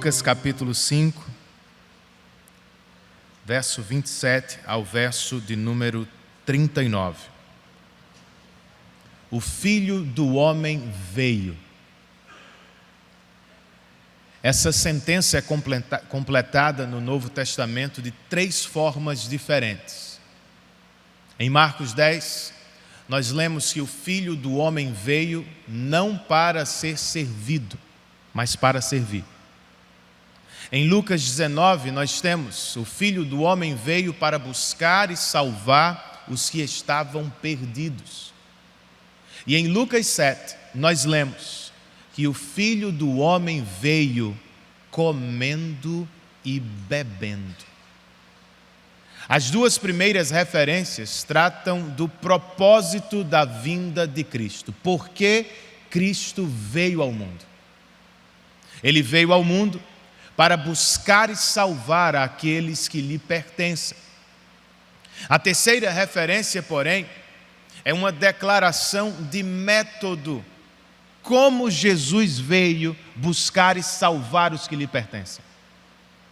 Lucas capítulo 5, verso 27 ao verso de número 39. O Filho do Homem veio. Essa sentença é completada no Novo Testamento de 3 formas diferentes. Em Marcos 10, nós lemos que o Filho do Homem veio não para ser servido, mas para servir. Em Lucas 19, nós temos: o Filho do Homem veio para buscar e salvar os que estavam perdidos. E em Lucas 7, nós lemos que o Filho do Homem veio comendo e bebendo. As 2 primeiras referências tratam do propósito da vinda de Cristo. Por que Cristo veio ao mundo? Ele veio ao mundo para buscar e salvar aqueles que lhe pertencem. A terceira referência, porém, é uma declaração de método. Como Jesus veio buscar e salvar os que lhe pertencem?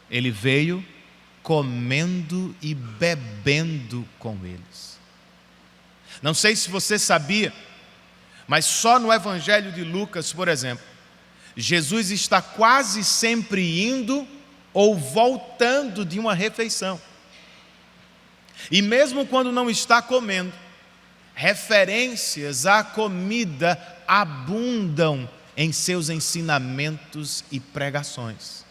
Ele veio comendo e bebendo com eles. Não sei se você sabia, mas só no Evangelho de Lucas, por exemplo, Jesus está quase sempre indo ou voltando de uma refeição. E mesmo quando não está comendo, referências à comida abundam em seus ensinamentos e pregações.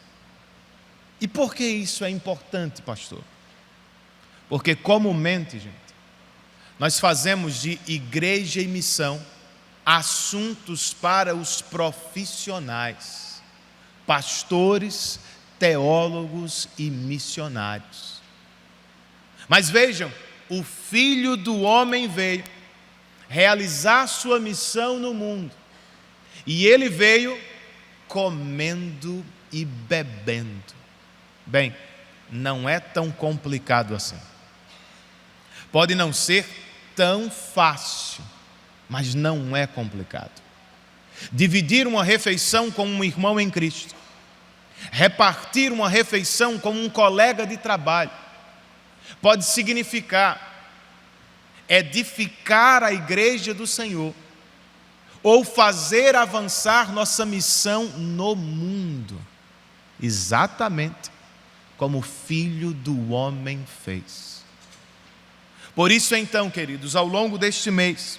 E por que isso é importante, pastor? Porque comumente, gente, nós fazemos de igreja e missão assuntos para os profissionais, pastores, teólogos e missionários. Mas vejam, o Filho do Homem veio realizar sua missão no mundo, e ele veio comendo e bebendo. Bem, não é tão complicado assim. Pode não ser tão fácil, mas não é complicado. Dividir uma refeição com um irmão em Cristo, repartir uma refeição com um colega de trabalho, pode significar edificar a igreja do Senhor, ou fazer avançar nossa missão no mundo, exatamente como o Filho do Homem fez. Por isso então, queridos, ao longo deste mês,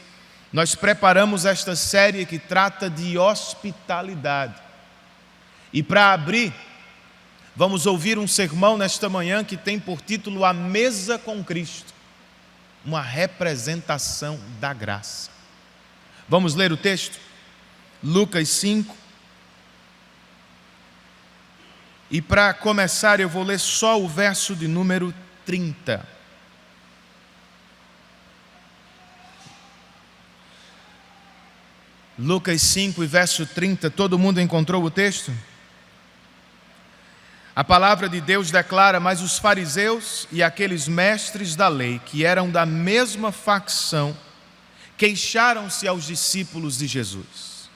nós preparamos esta série que trata de hospitalidade. E para abrir, vamos ouvir um sermão nesta manhã que tem por título A Mesa com Cristo, uma representação da graça. Vamos ler o texto? Lucas 5. E para começar, eu vou ler só o verso de número 30. Lucas 5 e verso 30, todo mundo encontrou o texto? A palavra de Deus declara: mas os fariseus e aqueles mestres da lei, que eram da mesma facção, queixaram-se aos discípulos de Jesus: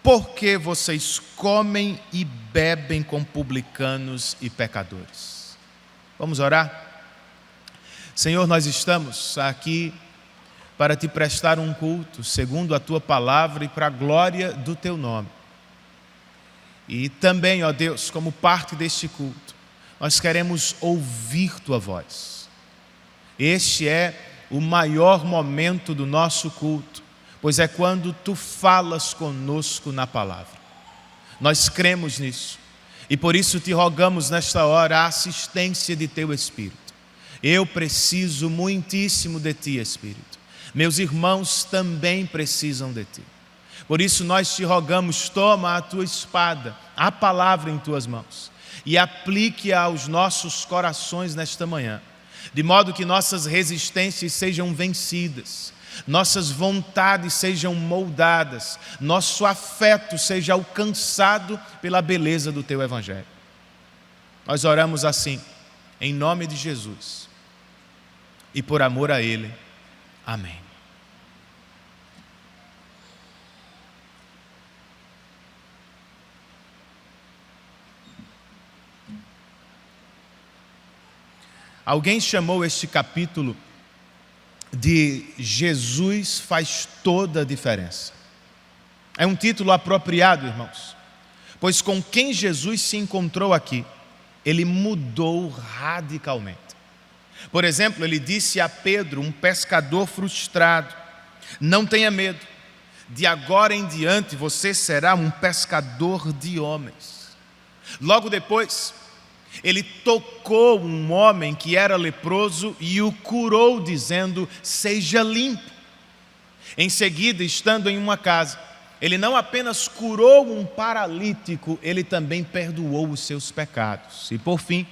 por que vocês comem e bebem com publicanos e pecadores? Vamos orar? Senhor, nós estamos aqui para te prestar um culto segundo a tua palavra e para a glória do teu nome. E também, ó Deus, como parte deste culto, nós queremos ouvir tua voz. Este é o maior momento do nosso culto, pois é quando tu falas conosco na palavra. Nós cremos nisso e por isso te rogamos nesta hora a assistência de teu Espírito. Eu preciso muitíssimo de ti, Espírito. Meus irmãos também precisam de ti. Por isso nós te rogamos, toma a tua espada, a palavra em tuas mãos, e aplique-a aos nossos corações nesta manhã, de modo que nossas resistências sejam vencidas, nossas vontades sejam moldadas, nosso afeto seja alcançado pela beleza do teu Evangelho. Nós oramos assim, em nome de Jesus, e por amor a Ele. Amém. Alguém chamou este capítulo de Jesus faz toda a diferença. É um título apropriado, irmãos, pois com quem Jesus se encontrou aqui, ele mudou radicalmente. Por exemplo, ele disse a Pedro, um pescador frustrado: não tenha medo, de agora em diante você será um pescador de homens. Logo depois, ele tocou um homem que era leproso e o curou, dizendo: seja limpo. Em seguida, estando em uma casa, ele não apenas curou um paralítico, ele também perdoou os seus pecados. E por fim,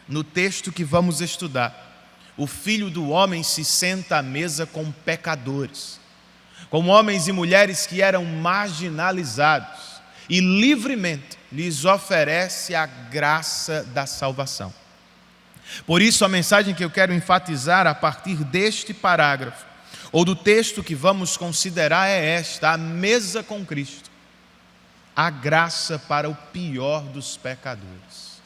no texto que vamos estudar, o Filho do Homem se senta à mesa com pecadores, com homens e mulheres que eram marginalizados, e livremente lhes oferece a graça da salvação. Por isso, a mensagem que eu quero enfatizar a partir deste parágrafo, ou do texto que vamos considerar, é esta: a mesa com Cristo, a graça para o pior dos pecadores.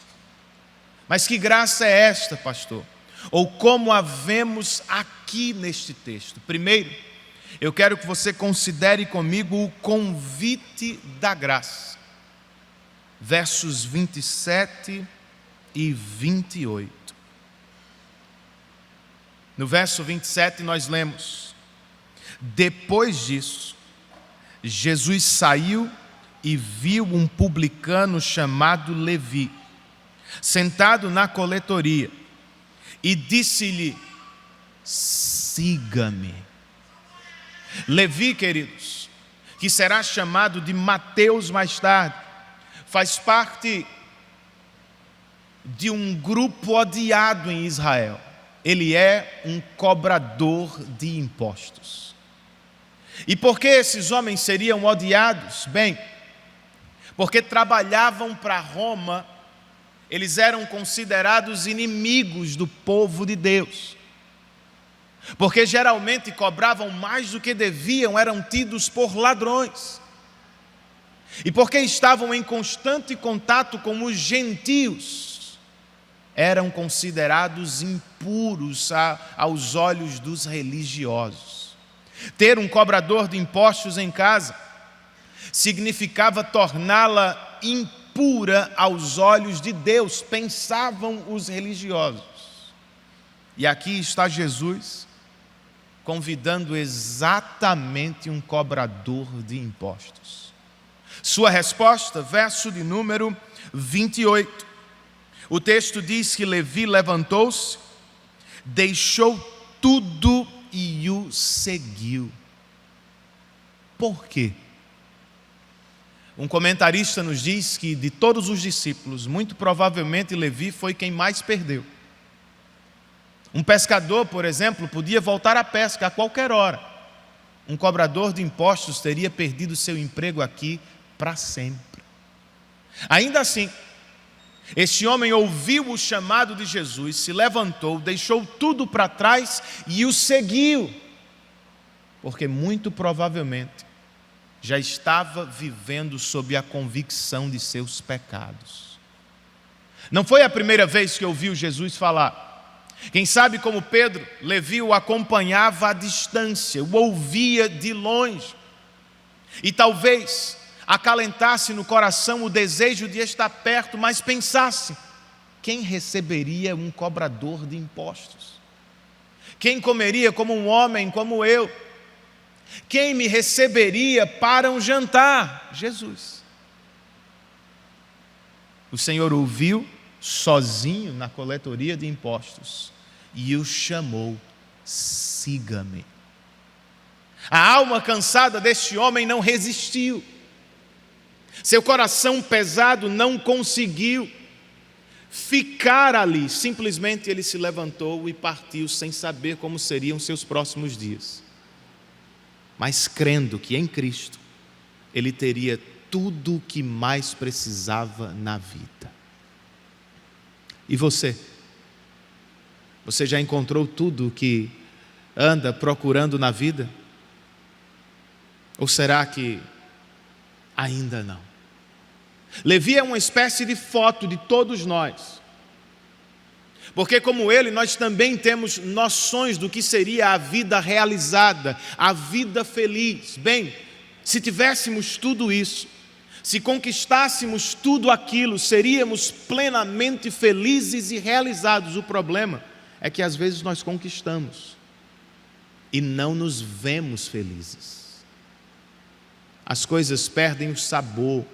Mas que graça é esta, pastor? Ou como a vemos aqui neste texto? Primeiro, eu quero que você considere comigo o convite da graça. Versos 27 e 28. No verso 27 nós lemos: depois disso, Jesus saiu e viu um publicano chamado Levi, sentado na coletoria, e disse-lhe: siga-me. Levi, queridos, que será chamado de Mateus mais tarde, faz parte de um grupo odiado em Israel. Ele é um cobrador de impostos. E por que esses homens seriam odiados? Bem, porque trabalhavam para Roma, eles eram considerados inimigos do povo de Deus. Porque geralmente cobravam mais do que deviam, eram tidos por ladrões. E porque estavam em constante contato com os gentios, eram considerados impuros aos olhos dos religiosos. Ter um cobrador de impostos em casa significava torná-la impura aos olhos de Deus, pensavam os religiosos. E aqui está Jesus convidando exatamente um cobrador de impostos. Sua resposta, verso de número 28. O texto diz que Levi levantou-se, deixou tudo e o seguiu. Por quê? Um comentarista nos diz que de todos os discípulos, muito provavelmente Levi foi quem mais perdeu. Um pescador, por exemplo, podia voltar à pesca a qualquer hora. Um cobrador de impostos teria perdido seu emprego aqui para sempre. Ainda assim, este homem ouviu o chamado de Jesus, se levantou, deixou tudo para trás e o seguiu, porque muito provavelmente já estava vivendo sob a convicção de seus pecados. Não foi a primeira vez que ouviu Jesus falar. Quem sabe, como Pedro, Levi o acompanhava à distância, o ouvia de longe, e talvez acalentasse no coração o desejo de estar perto, mas pensasse: quem receberia um cobrador de impostos? Quem comeria como um homem como eu? Quem me receberia para um jantar? Jesus. O Senhor ouviu sozinho na coletoria de impostos e o chamou: siga-me. A alma cansada deste homem não resistiu. Seu coração pesado não conseguiu ficar ali. Simplesmente ele se levantou e partiu sem saber como seriam seus próximos dias. Mas crendo que em Cristo ele teria tudo o que mais precisava na vida. E você? Você já encontrou tudo o que anda procurando na vida? Ou será que ainda não? Levi é uma espécie de foto de todos nós, Porque como ele, nós também temos noções do que seria a vida realizada, a vida feliz. Bem, se tivéssemos tudo isso, se conquistássemos tudo aquilo, seríamos plenamente felizes e realizados. O problema é que às vezes nós conquistamos e não nos vemos felizes. As coisas perdem o sabor,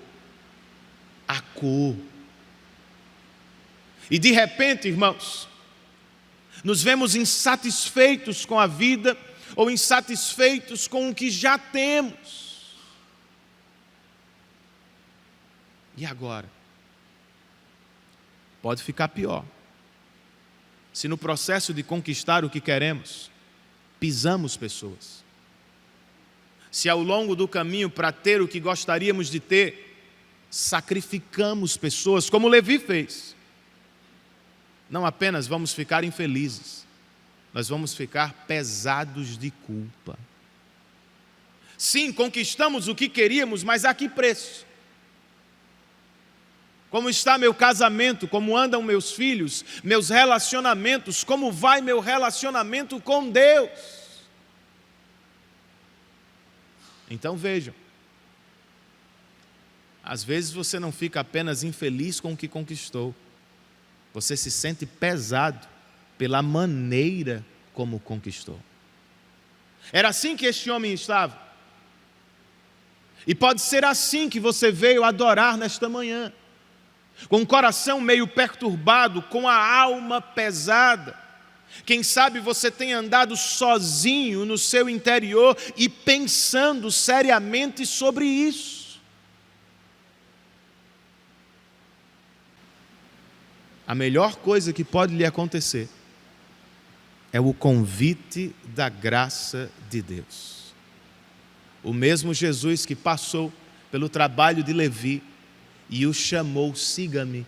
a cor. E de repente, irmãos, nos vemos insatisfeitos com a vida ou insatisfeitos com o que já temos. E agora? Pode ficar pior. Se no processo de conquistar o que queremos, pisamos pessoas. Se ao longo do caminho para ter o que gostaríamos de ter, sacrificamos pessoas, como Levi fez. Não apenas vamos ficar infelizes, nós vamos ficar pesados de culpa. Sim, conquistamos o que queríamos, mas a que preço? Como está meu casamento? Como andam meus filhos? Meus relacionamentos? Como vai meu relacionamento com Deus? Então vejam, às vezes você não fica apenas infeliz com o que conquistou, você se sente pesado pela maneira como conquistou. Era assim que este homem estava. E pode ser assim que você veio adorar nesta manhã, com o coração meio perturbado, com a alma pesada. Quem sabe você tem andado sozinho no seu interior e pensando seriamente sobre isso. A melhor coisa que pode lhe acontecer é o convite da graça de Deus. O mesmo Jesus que passou pelo trabalho de Levi e o chamou, siga-me,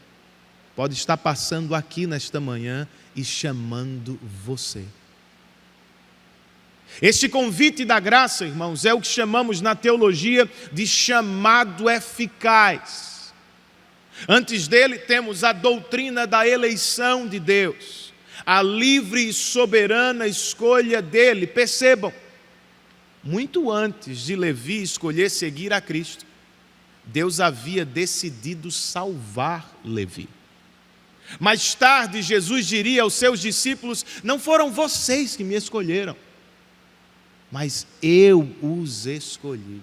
pode estar passando aqui nesta manhã e chamando você. Este convite da graça, irmãos, é o que chamamos na teologia de chamado eficaz. Antes dele temos a doutrina da eleição de Deus, a livre e soberana escolha dele. Percebam, muito antes de Levi escolher seguir a Cristo, Deus havia decidido salvar Levi. Mais tarde, Jesus diria aos seus discípulos: não foram vocês que me escolheram, mas eu os escolhi.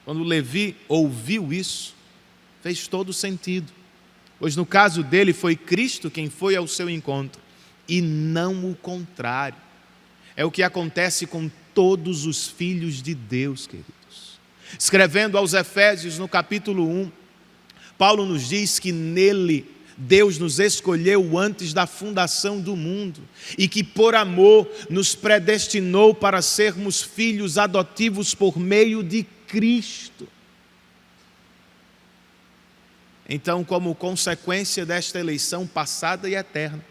Quando Levi ouviu isso, fez todo sentido, pois no caso dele foi Cristo quem foi ao seu encontro, e não o contrário. É o que acontece com todos os filhos de Deus, queridos. Escrevendo aos Efésios, no capítulo 1, Paulo nos diz que nele Deus nos escolheu antes da fundação do mundo e que por amor nos predestinou para sermos filhos adotivos por meio de Cristo. Então, como consequência desta eleição passada e eterna,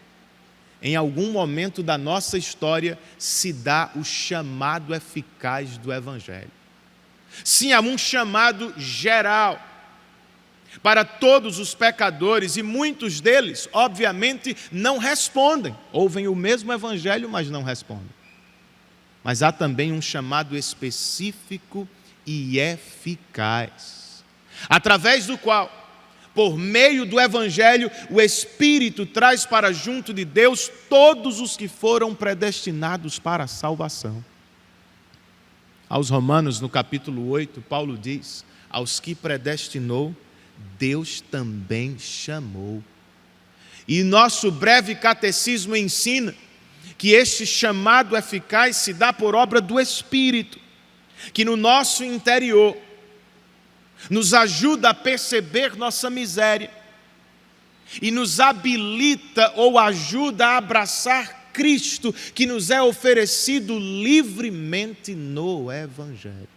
em algum momento da nossa história se dá o chamado eficaz do Evangelho. Sim, há um chamado geral para todos os pecadores, e muitos deles, obviamente, não respondem. Ouvem o mesmo Evangelho, mas não respondem. Mas há também um chamado específico e eficaz, através do qual, por meio do Evangelho, o Espírito traz para junto de Deus todos os que foram predestinados para a salvação. Aos Romanos, no capítulo 8, Paulo diz: aos que predestinou, Deus também chamou. E nosso breve catecismo ensina que este chamado eficaz se dá por obra do Espírito, que no nosso interior nos ajuda a perceber nossa miséria e nos habilita ou ajuda a abraçar Cristo, que nos é oferecido livremente no Evangelho.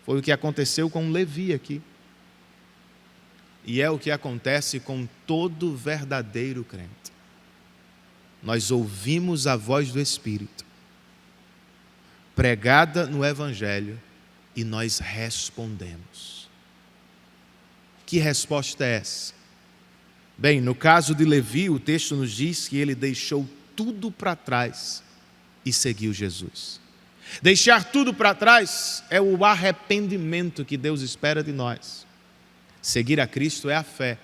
Foi o que aconteceu com Levi aqui. E é o que acontece com todo verdadeiro crente. Nós ouvimos a voz do Espírito, pregada no Evangelho, e nós respondemos. Que resposta é essa? Bem, no caso de Levi, o texto nos diz que ele deixou tudo para trás e seguiu Jesus. Deixar tudo para trás é o arrependimento que Deus espera de nós. Seguir a Cristo é a fé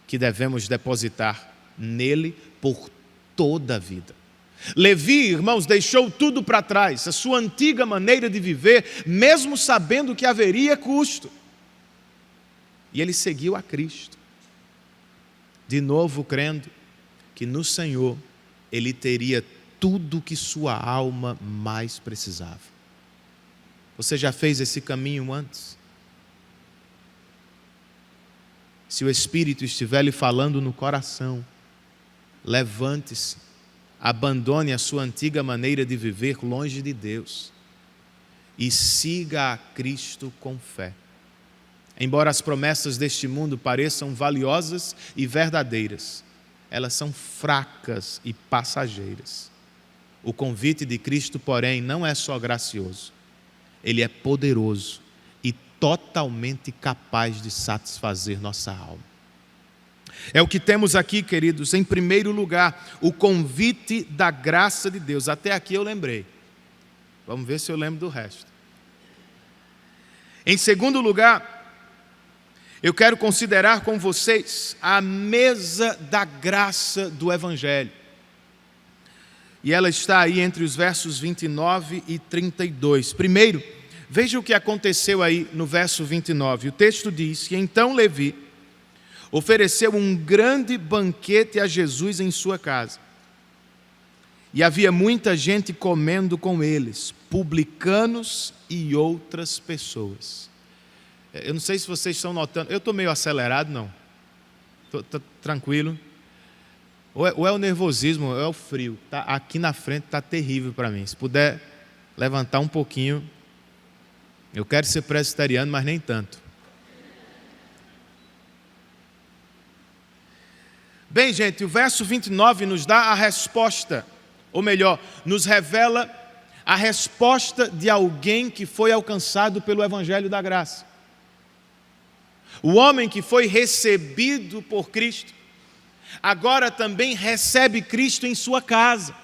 que devemos depositar nele por toda a vida. Levi, irmãos, deixou tudo para trás, a sua antiga maneira de viver, mesmo sabendo que haveria custo. E ele seguiu a Cristo. De novo, crendo que no Senhor ele teria tudo que sua alma mais precisava. Você já fez esse caminho antes? Se o Espírito estiver lhe falando no coração, levante-se, abandone a sua antiga maneira de viver longe de Deus e siga a Cristo com fé. Embora as promessas deste mundo pareçam valiosas e verdadeiras, elas são fracas e passageiras. O convite de Cristo, porém, não é só gracioso, ele é poderoso e totalmente capaz de satisfazer nossa alma. É o que temos aqui, queridos, em primeiro lugar, o convite da graça de Deus. Até aqui eu lembrei. Vamos ver se eu lembro do resto. Em segundo lugar, eu quero considerar com vocês a mesa da graça do Evangelho. E ela está aí entre os versos 29 e 32. Primeiro, veja o que aconteceu aí no verso 29. O texto diz que então Levi ofereceu um grande banquete a Jesus em sua casa. E havia muita gente comendo com eles, publicanos e outras pessoas. Eu não sei se vocês estão notando, eu estou meio acelerado, não? Estou tranquilo. Ou é o nervosismo, ou é o frio. Aqui na frente está terrível para mim. Se puder levantar um pouquinho. Eu quero ser presbiteriano, mas nem tanto. Bem, gente, o verso 29 nos dá a resposta, ou melhor, nos revela a resposta de alguém que foi alcançado pelo Evangelho da Graça. O homem que foi recebido por Cristo, agora também recebe Cristo em sua casa.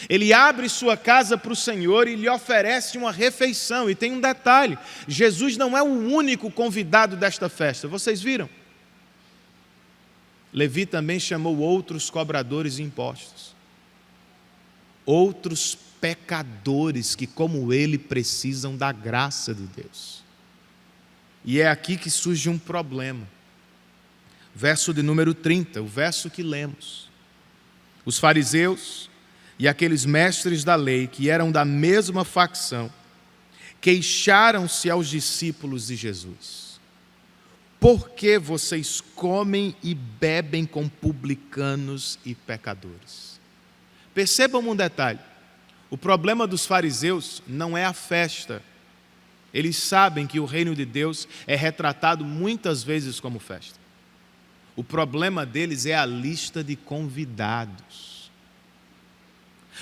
Ele abre sua casa para o Senhor e lhe oferece uma refeição. E tem um detalhe, Jesus não é o único convidado desta festa, vocês viram? Levi também chamou outros cobradores de impostos, outros pecadores que, como ele, precisam da graça de Deus. E é aqui que surge um problema. Verso de número 30, o verso que lemos. Os fariseus e aqueles mestres da lei, que eram da mesma facção, queixaram-se aos discípulos de Jesus: por que vocês comem e bebem com publicanos e pecadores? Percebam um detalhe, o problema dos fariseus não é a festa. Eles sabem que o reino de Deus é retratado muitas vezes como festa. O problema deles é a lista de convidados.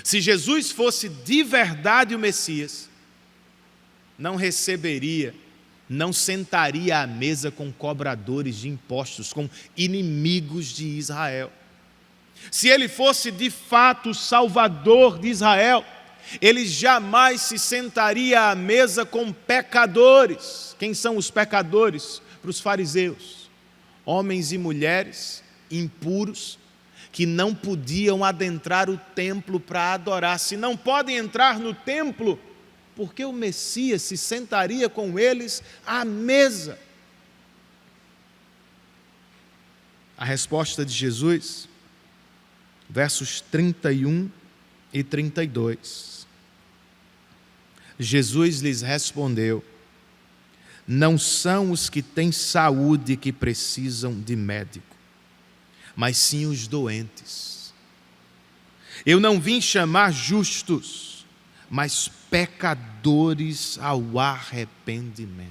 Se Jesus fosse de verdade o Messias, não receberia, não sentaria à mesa com cobradores de impostos, com inimigos de Israel. Se ele fosse de fato o Salvador de Israel, ele jamais se sentaria à mesa com pecadores. Quem são os pecadores para os fariseus? Homens e mulheres impuros que não podiam adentrar o templo para adorar. Se não podem entrar no templo, por que o Messias se sentaria com eles à mesa? A resposta de Jesus, versos 31 e 32. Jesus lhes respondeu: não são os que têm saúde que precisam de médico, mas sim os doentes. Eu não vim chamar justos, mas pecadores ao arrependimento.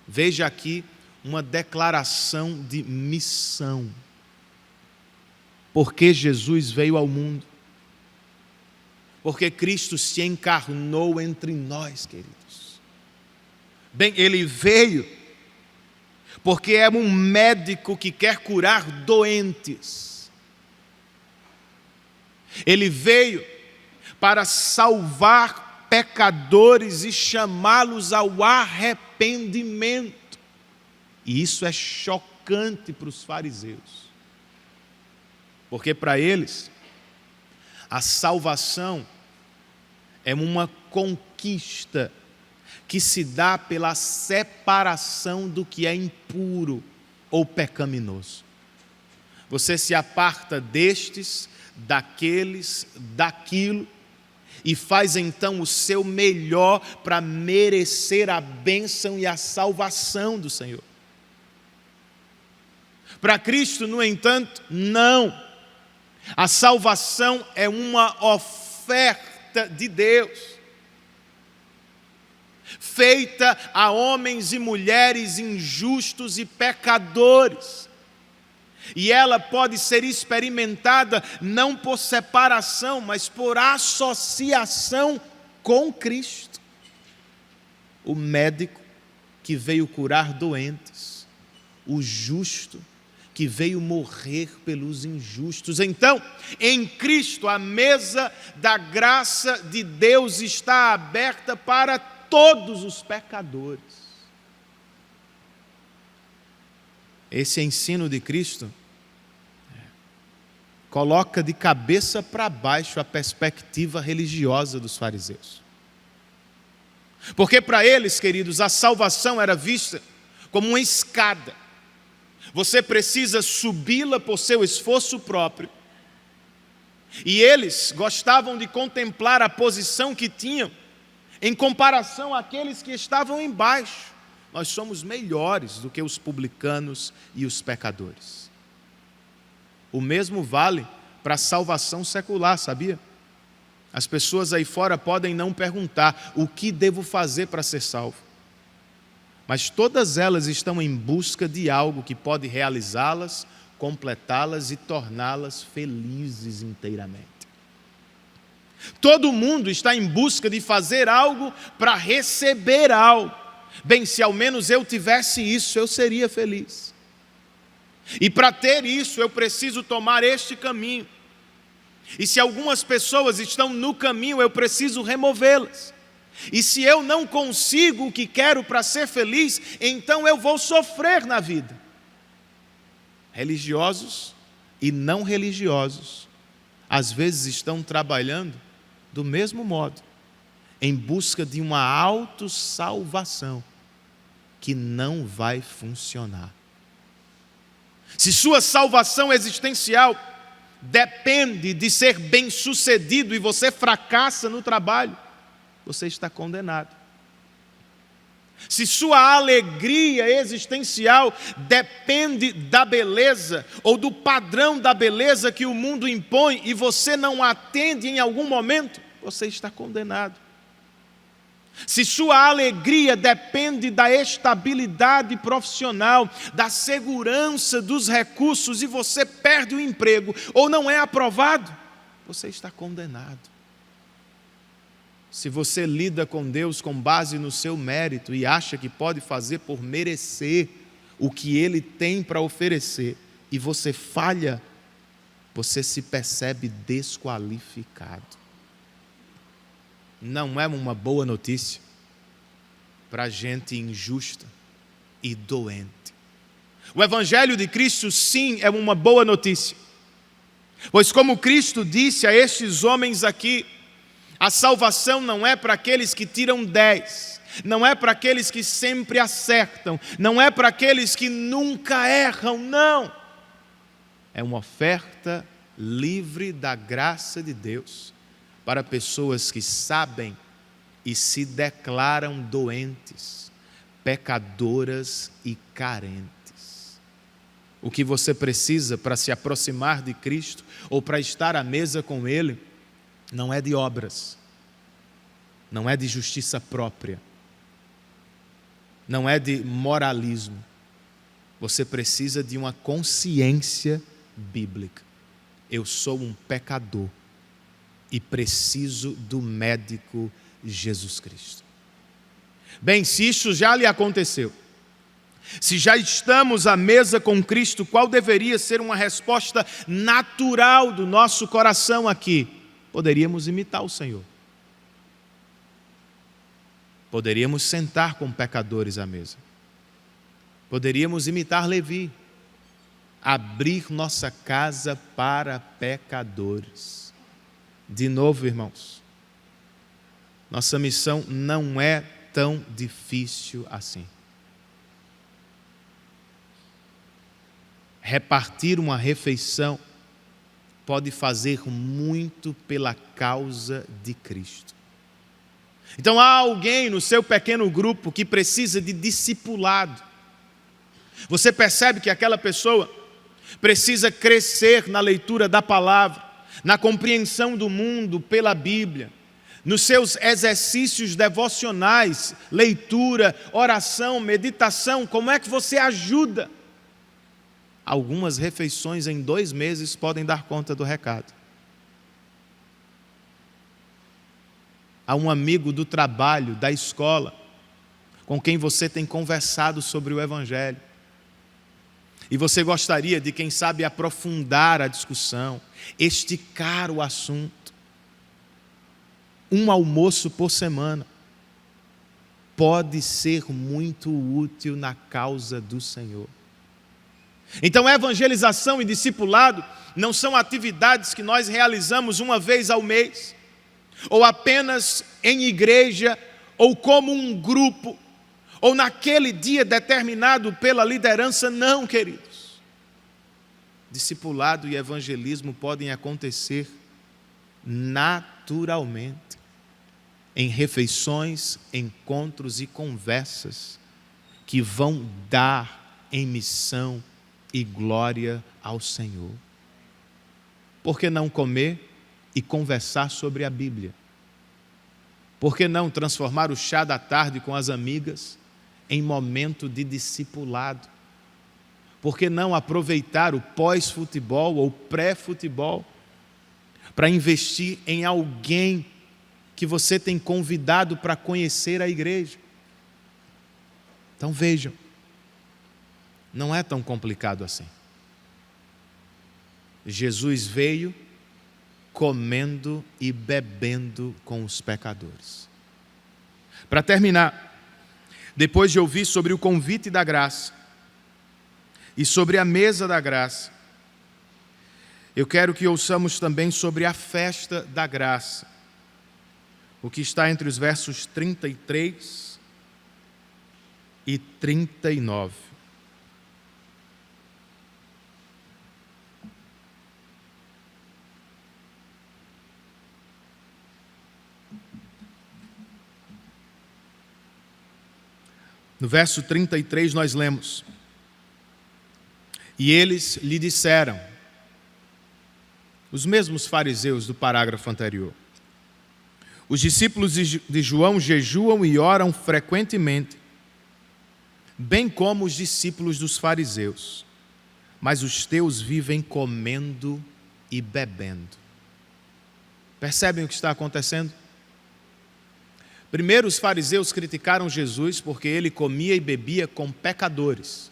Veja aqui uma declaração de missão. Porque Jesus veio ao mundo. Porque Cristo se encarnou entre nós, queridos. Bem, ele veio porque é um médico que quer curar doentes. Ele veio para salvar pecadores e chamá-los ao arrependimento. E isso é chocante para os fariseus, porque para eles a salvação é uma conquista que se dá pela separação do que é impuro ou pecaminoso. Você se aparta destes, daqueles, daquilo, e faz então o seu melhor para merecer a bênção e a salvação do Senhor. Para Cristo, no entanto, não. A salvação é uma oferta de Deus, feita a homens e mulheres injustos e pecadores. E ela pode ser experimentada não por separação, mas por associação com Cristo. O médico que veio curar doentes, o justo que veio morrer pelos injustos. Então, em Cristo, a mesa da graça de Deus está aberta para todos os pecadores. Esse ensino de Cristo coloca de cabeça para baixo a perspectiva religiosa dos fariseus. Porque para eles, queridos, a salvação era vista como uma escada. Você precisa subi-la por seu esforço próprio. E eles gostavam de contemplar a posição que tinham em comparação àqueles que estavam embaixo. Nós somos melhores do que os publicanos e os pecadores. O mesmo vale para a salvação secular, sabia? As pessoas aí fora podem não perguntar: o que devo fazer para ser salvo? Mas todas elas estão em busca de algo que pode realizá-las, completá-las e torná-las felizes inteiramente. Todo mundo está em busca de fazer algo para receber algo. Bem, se ao menos eu tivesse isso, eu seria feliz. E para ter isso, eu preciso tomar este caminho. E se algumas pessoas estão no caminho, eu preciso removê-las. E se eu não consigo o que quero para ser feliz, então eu vou sofrer na vida. Religiosos e não religiosos, às vezes estão trabalhando do mesmo modo, em busca de uma autossalvação que não vai funcionar. Se sua salvação existencial depende de ser bem-sucedido e você fracassa no trabalho, você está condenado. Se sua alegria existencial depende da beleza ou do padrão da beleza que o mundo impõe e você não atende em algum momento, você está condenado. Se sua alegria depende da estabilidade profissional, da segurança dos recursos e você perde o emprego ou não é aprovado, você está condenado. Se você lida com Deus com base no seu mérito e acha que pode fazer por merecer o que Ele tem para oferecer e você falha, você se percebe desqualificado. Não é uma boa notícia para gente injusta e doente. O Evangelho de Cristo, sim, é uma boa notícia. Pois como Cristo disse a estes homens aqui, a salvação não é para aqueles que tiram 10, não é para aqueles que sempre acertam, não é para aqueles que nunca erram, não. É uma oferta livre da graça de Deus para pessoas que sabem e se declaram doentes, pecadoras e carentes. O que você precisa para se aproximar de Cristo ou para estar à mesa com Ele não é de obras, não é de justiça própria, não é de moralismo. Você precisa de uma consciência bíblica. Eu sou um pecador e preciso do médico Jesus Cristo. Bem, se isso já lhe aconteceu, Se já estamos à mesa com Cristo, qual deveria ser uma resposta natural do nosso coração aqui? Poderíamos imitar o Senhor. Poderíamos sentar com pecadores à mesa. Poderíamos imitar Levi. Abrir nossa casa para pecadores. De novo, irmãos, nossa missão não é tão difícil assim. Repartir uma refeição pode fazer muito pela causa de Cristo. Então há alguém no seu pequeno grupo que precisa de discipulado. Você percebe que aquela pessoa precisa crescer na leitura da palavra, na compreensão do mundo pela Bíblia, nos seus exercícios devocionais, leitura, oração, meditação. Como é que você ajuda? Algumas refeições em 2 meses podem dar conta do recado. Há um amigo do trabalho, da escola, com quem você tem conversado sobre o Evangelho. E você gostaria de, quem sabe, aprofundar a discussão, esticar o assunto. Um almoço por semana pode ser muito útil na causa do Senhor. Então, evangelização e discipulado não são atividades que nós realizamos uma vez ao mês, ou apenas em igreja, ou como um grupo, ou naquele dia determinado pela liderança. Não, queridos. Discipulado e evangelismo podem acontecer naturalmente, em refeições, encontros e conversas que vão dar em missão e glória ao Senhor. Por que não comer e conversar sobre a Bíblia? Por que não transformar o chá da tarde com as amigas em momento de discipulado? Por que não aproveitar o pós-futebol ou pré-futebol para investir em alguém que você tem convidado para conhecer a igreja? Então vejam, não é tão complicado assim. Jesus veio comendo e bebendo com os pecadores. Para terminar, depois de ouvir sobre o convite da graça e sobre a mesa da graça, eu quero que ouçamos também sobre a festa da graça, o que está entre os versos 33 e 39. No verso 33 nós lemos: e eles lhe disseram, os mesmos fariseus do parágrafo anterior: os discípulos de João jejuam e oram frequentemente, bem como os discípulos dos fariseus, mas os teus vivem comendo e bebendo. Percebem o que está acontecendo? Primeiro, os fariseus criticaram Jesus porque ele comia e bebia com pecadores.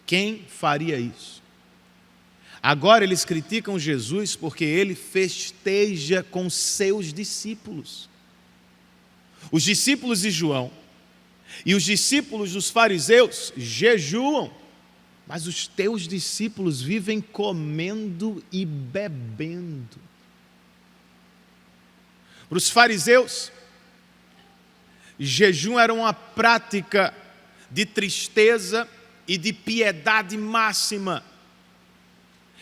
Quem faria isso? Agora eles criticam Jesus porque ele festeja com seus discípulos. Os discípulos de João e os discípulos dos fariseus jejuam, mas os teus discípulos vivem comendo e bebendo. Para os fariseus, jejum era uma prática de tristeza e de piedade máxima.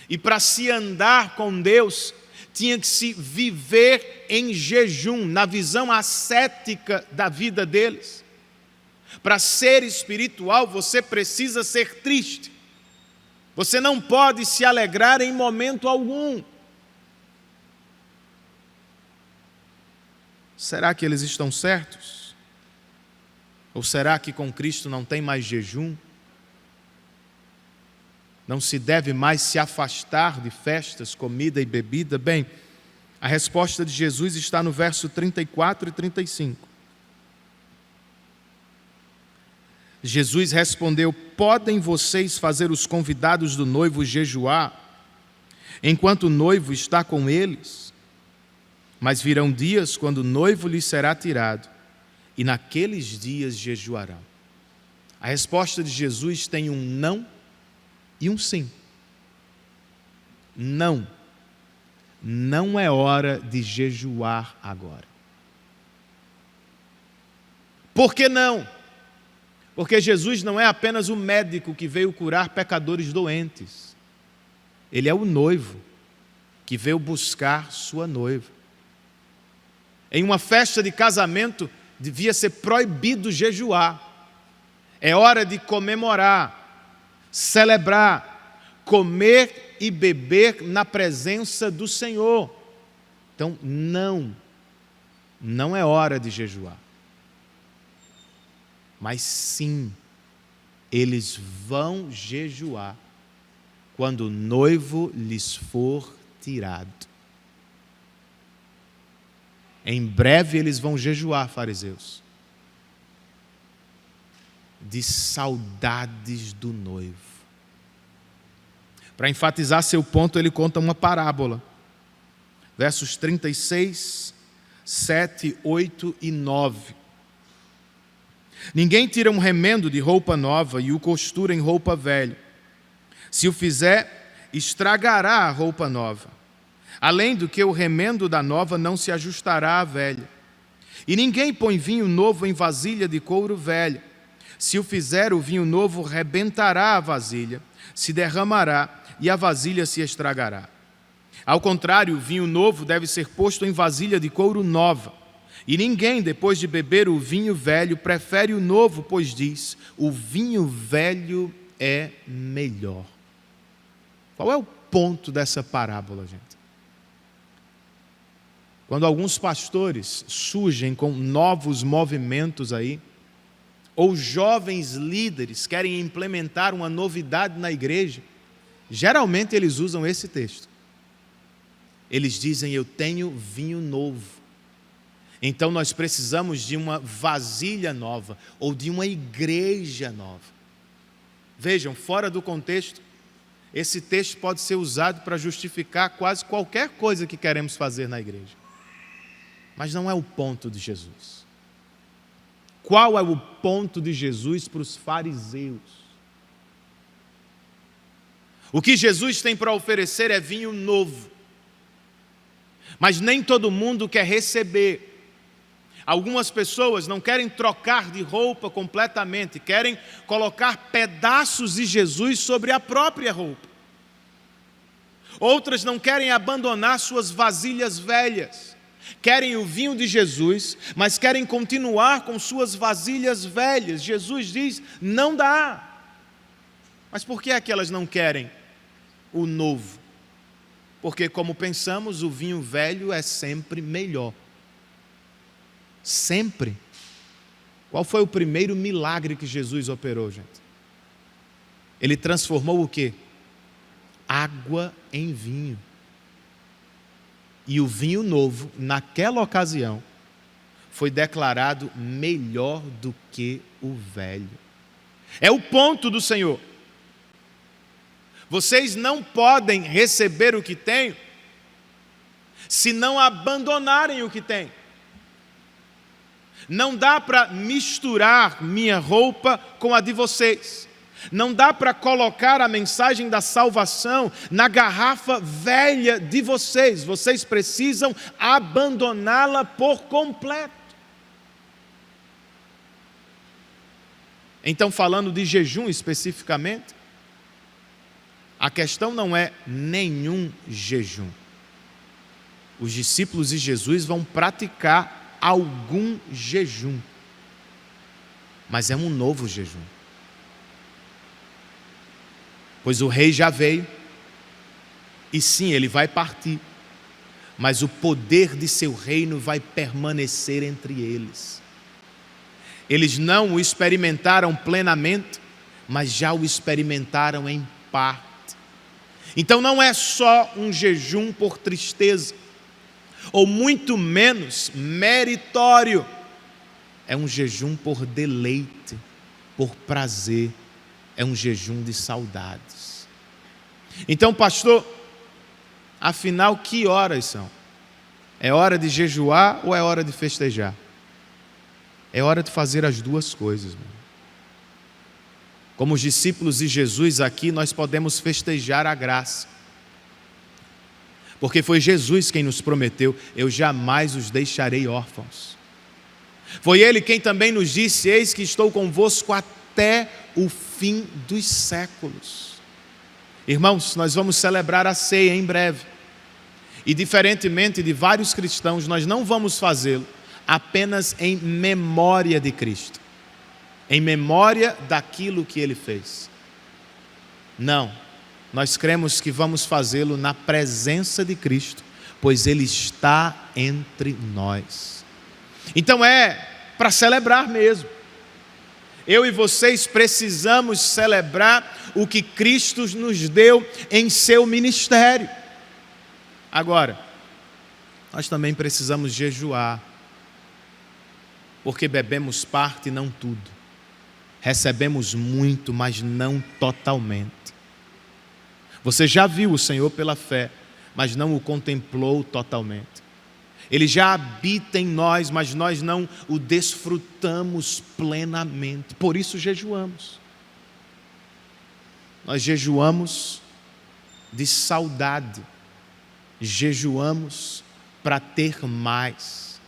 E para se andar com Deus, tinha que se viver em jejum, na visão ascética da vida deles. Para ser espiritual, você precisa ser triste. Você não pode se alegrar em momento algum. Será que eles estão certos? Ou será que com Cristo não tem mais jejum? Não se deve mais se afastar de festas, comida e bebida? Bem, a resposta de Jesus está no verso 34 e 35. Jesus respondeu: podem vocês fazer os convidados do noivo jejuar, enquanto o noivo está com eles? Mas virão dias quando o noivo lhes será tirado, e naqueles dias jejuarão. A resposta de Jesus tem um não e um sim. Não. Não é hora de jejuar agora. Por que não? Porque Jesus não é apenas o médico que veio curar pecadores doentes. Ele é o noivo que veio buscar sua noiva. Em uma festa de casamento, devia ser proibido jejuar. É hora de comemorar, celebrar, comer e beber na presença do Senhor. Então, não é hora de jejuar. Mas sim, eles vão jejuar quando o noivo lhes for tirado. Em breve eles vão jejuar, fariseus, de saudades do noivo. Para enfatizar seu ponto, ele conta uma parábola. Versos 36, 7, 8 e 9. Ninguém tira um remendo de roupa nova e o costura em roupa velha. Se o fizer, estragará a roupa nova. Além do que o remendo da nova não se ajustará à velha. E ninguém põe vinho novo em vasilha de couro velha. Se o fizer, o vinho novo rebentará a vasilha, se derramará e a vasilha se estragará. Ao contrário, o vinho novo deve ser posto em vasilha de couro nova. E ninguém, depois de beber o vinho velho, prefere o novo, pois diz: o vinho velho é melhor. Qual é o ponto dessa parábola, gente? Quando alguns pastores surgem com novos movimentos aí, ou jovens líderes querem implementar uma novidade na igreja, geralmente eles usam esse texto. Eles dizem: eu tenho vinho novo. Então nós precisamos de uma vasilha nova, ou de uma igreja nova. Vejam, fora do contexto, esse texto pode ser usado para justificar quase qualquer coisa que queremos fazer na igreja. Mas não é o ponto de Jesus. Qual é o ponto de Jesus para os fariseus? O que Jesus tem para oferecer é vinho novo. Mas nem todo mundo quer receber. Algumas pessoas não querem trocar de roupa completamente, querem colocar pedaços de Jesus sobre a própria roupa. Outras não querem abandonar suas vasilhas velhas. Querem o vinho de Jesus, mas querem continuar com suas vasilhas velhas. Jesus diz: não dá. Mas por que é que elas não querem o novo? Porque, como pensamos, o vinho velho é sempre melhor. Sempre. Qual foi o primeiro milagre que Jesus operou, gente? Ele transformou o quê? Água em vinho. E o vinho novo, naquela ocasião, foi declarado melhor do que o velho. É o ponto do Senhor. Vocês não podem receber o que têm se não abandonarem o que têm. Não dá para misturar minha roupa com a de vocês. Não dá para colocar a mensagem da salvação na garrafa velha de vocês. Vocês precisam abandoná-la por completo. Então, falando de jejum especificamente, a questão não é nenhum jejum. Os discípulos de Jesus vão praticar algum jejum, mas é um novo jejum. Pois o rei já veio, e sim, ele vai partir, mas o poder de seu reino vai permanecer entre eles. Eles não o experimentaram plenamente, mas já o experimentaram em parte. Então não é só um jejum por tristeza, ou muito menos meritório, é um jejum por deleite. por prazer, é um jejum de saudades. Então, pastor, afinal, que horas são? É hora de jejuar ou é hora de festejar? É hora de fazer as duas coisas, meu. Como os discípulos de Jesus aqui, nós podemos festejar a graça. Porque foi Jesus quem nos prometeu: eu jamais os deixarei órfãos. Foi Ele quem também nos disse: eis que estou convosco até o fim dos séculos. Irmãos, nós vamos celebrar a ceia em breve. E diferentemente de vários cristãos, nós não vamos fazê-lo apenas em memória de Cristo, em memória daquilo que Ele fez. Não, nós cremos que vamos fazê-lo na presença de Cristo, pois Ele está entre nós. Então é para celebrar mesmo. Eu e vocês precisamos celebrar o que Cristo nos deu em seu ministério. Agora, nós também precisamos jejuar, porque bebemos parte e não tudo. Recebemos muito, mas não totalmente. Você já viu o Senhor pela fé, mas não o contemplou totalmente. Ele já habita em nós, mas nós não o desfrutamos plenamente. Por isso jejuamos. Nós jejuamos de saudade. Jejuamos para ter mais.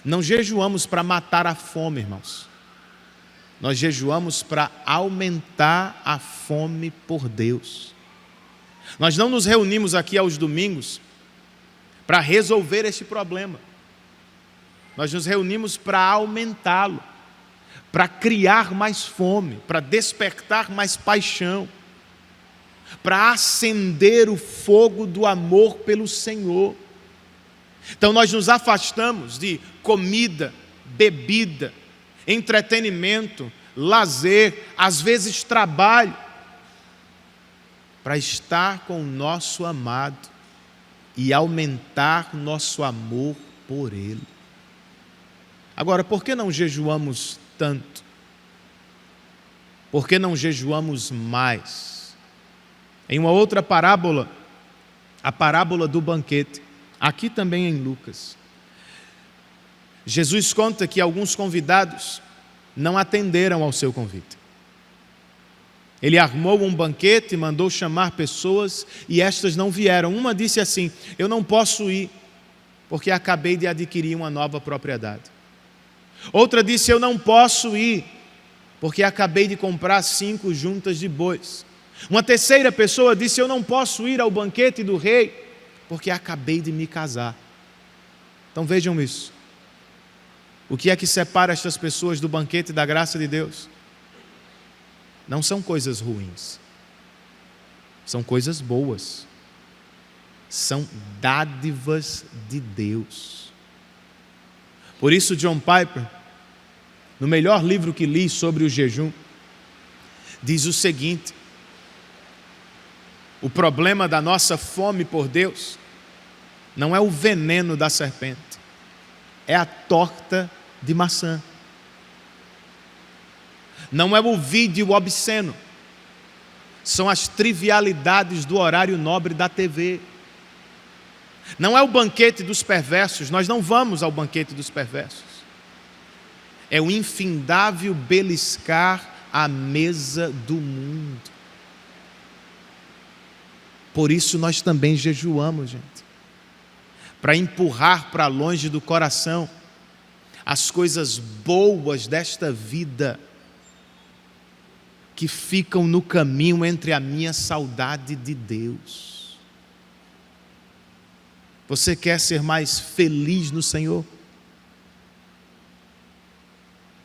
Não jejuamos para matar a fome, irmãos. Nós jejuamos para aumentar a fome por Deus. Nós não nos reunimos aqui aos domingos para resolver esse problema. Nós nos reunimos para aumentá-lo, para criar mais fome, para despertar mais paixão, para acender o fogo do amor pelo Senhor. Então nós nos afastamos de comida, bebida, entretenimento, lazer, às vezes trabalho, para estar com o nosso amado e aumentar nosso amor por Ele. Agora, por que não jejuamos tanto? Por que não jejuamos mais? Em uma outra parábola, a parábola do banquete, aqui também em Lucas, Jesus conta que alguns convidados não atenderam ao seu convite. Ele armou um banquete e mandou chamar pessoas e estas não vieram. Uma disse assim: eu não posso ir porque acabei de adquirir uma nova propriedade. Outra disse: eu não posso ir porque acabei de comprar 5 juntas de bois. Uma terceira pessoa disse: eu não posso ir ao banquete do rei porque acabei de me casar. Então vejam isso. O que é que separa estas pessoas do banquete da graça de Deus? Não são coisas ruins, são coisas boas, são dádivas de Deus. Por isso John Piper, no melhor livro que li sobre o jejum, diz o seguinte: o problema da nossa fome por Deus não é o veneno da serpente, é a torta de maçã. Não é o vídeo obsceno, são as trivialidades do horário nobre da TV. Não é o banquete dos perversos, nós não vamos ao banquete dos perversos. É o infindável beliscar à mesa do mundo. Por isso nós também jejuamos, gente, para empurrar para longe do coração as coisas boas desta vida, que ficam no caminho entre a minha saudade de Deus. Você quer ser mais feliz no Senhor?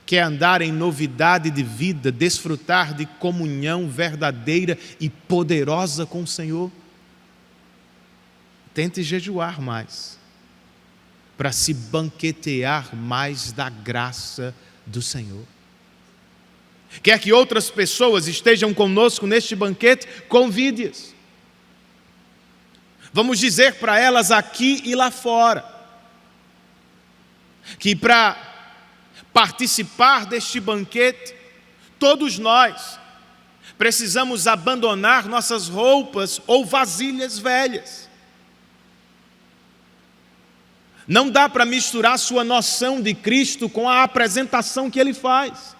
Quer andar em novidade de vida, desfrutar de comunhão verdadeira e poderosa com o Senhor? Tente jejuar mais, para se banquetear mais da graça do Senhor. Quer que outras pessoas estejam conosco neste banquete? Convide-as. Vamos dizer para elas aqui e lá fora que para participar deste banquete, Todos nós precisamos abandonar nossas roupas ou vasilhas velhas. Não dá para misturar sua noção de Cristo com a apresentação que Ele faz.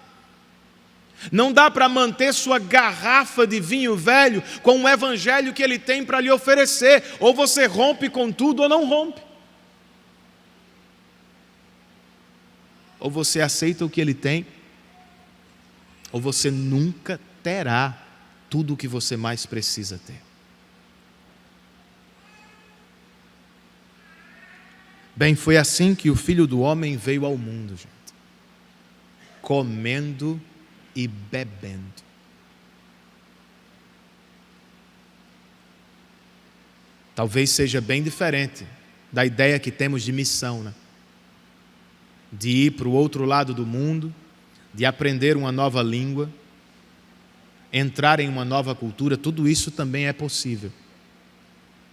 Não dá para manter sua garrafa de vinho velho com o evangelho que Ele tem para lhe oferecer. Ou você rompe com tudo ou não rompe. Ou você aceita o que Ele tem, ou você nunca terá tudo o que você mais precisa ter. Bem, foi assim que o Filho do Homem veio ao mundo, gente. Comendo e bebendo. Talvez seja bem diferente da ideia que temos de missão, né? De ir para o outro lado do mundo, de aprender uma nova língua, entrar em uma nova cultura, tudo isso também é possível.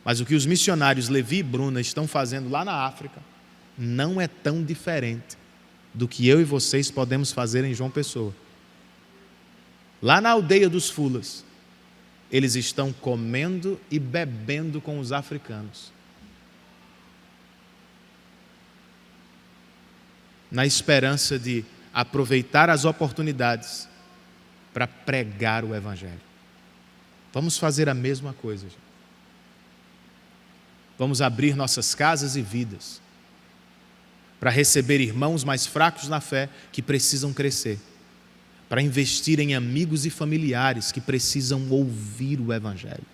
Mas o que os missionários Levi e Bruna estão fazendo lá na África não é tão diferente do que eu e vocês podemos fazer em João Pessoa. Lá na aldeia dos Fulas, eles estão comendo e bebendo com os africanos, na esperança de aproveitar as oportunidades para pregar o Evangelho. Vamos fazer a mesma coisa, gente. Vamos abrir nossas casas e vidas para receber irmãos mais fracos na fé que precisam crescer, para investir em amigos e familiares que precisam ouvir o Evangelho.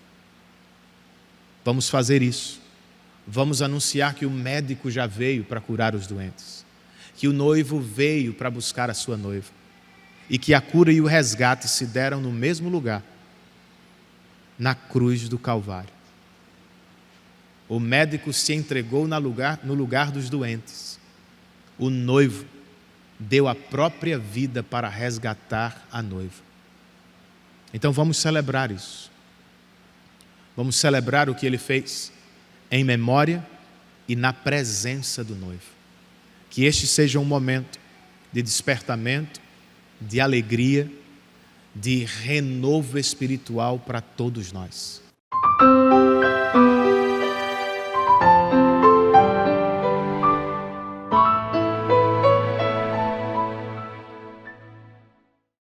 Vamos fazer isso. Vamos anunciar que o médico já veio para curar os doentes, que o noivo veio para buscar a sua noiva e que a cura e o resgate se deram no mesmo lugar, na cruz do Calvário. O médico se entregou no lugar dos doentes. O noivo deu a própria vida para resgatar a noiva. Então vamos celebrar isso. Vamos celebrar o que Ele fez em memória e na presença do noivo. Que este seja um momento de despertamento, de alegria, de renovo espiritual para todos nós.